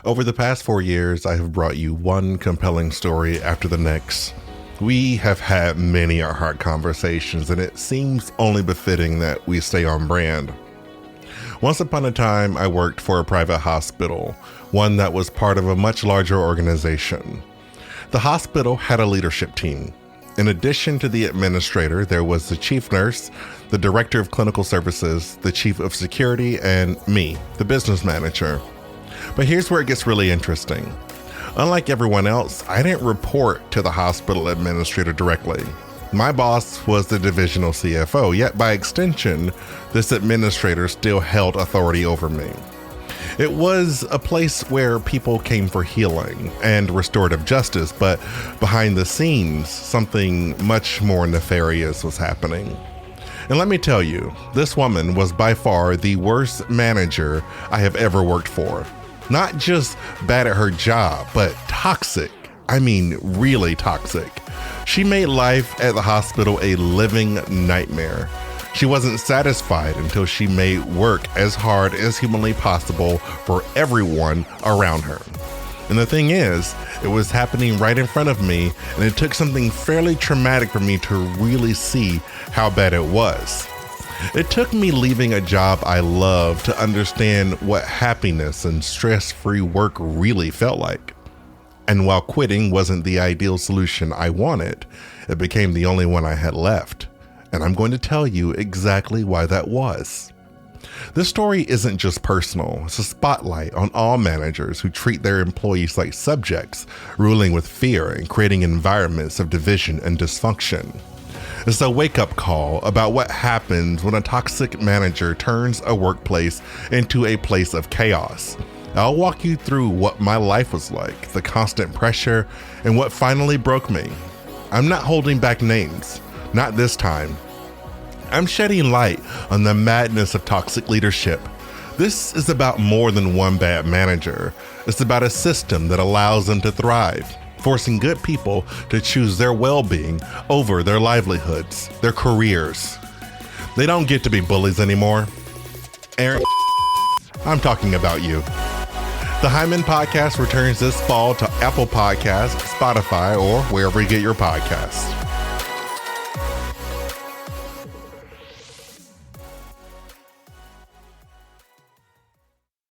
Over the past 4 years, I have brought you one compelling story after the next. We have had many hard conversations, and it seems only befitting that we stay on brand. Once upon a time, I worked for a private hospital, one that was part of a much larger organization. The hospital had a leadership team. In addition to the administrator, there was the chief nurse, the director of clinical services, the chief of security, and me, the business manager. But here's where it gets really interesting. Unlike everyone else, I didn't report to the hospital administrator directly. My boss was the divisional CFO, yet by extension, this administrator still held authority over me. It was a place where people came for healing and restorative justice, but behind the scenes, something much more nefarious was happening. And let me tell you, this woman was by far the worst manager I have ever worked for. Not just bad at her job, but toxic. I mean, really toxic. She made life at the hospital a living nightmare. She wasn't satisfied until she made work as hard as humanly possible for everyone around her. And the thing is, it was happening right in front of me, and it took something fairly traumatic for me to really see how bad it was. It took me leaving a job I loved to understand what happiness and stress-free work really felt like. And while quitting wasn't the ideal solution I wanted, it became the only one I had left. And I'm going to tell you exactly why that was. This story isn't just personal, it's a spotlight on all managers who treat their employees like subjects, ruling with fear and creating environments of division and dysfunction. It's a wake-up call about what happens when a toxic manager turns a workplace into a place of chaos. I'll walk you through what my life was like, the constant pressure, and what finally broke me. I'm not holding back names, not this time. I'm shedding light on the madness of toxic leadership. This is about more than one bad manager. It's about a system that allows them to thrive, forcing good people to choose their well-being over their livelihoods, their careers. They don't get to be bullies anymore. Aaron, I'm talking about you. The Hyman Podcast returns this fall to Apple Podcasts, Spotify, or wherever you get your podcasts.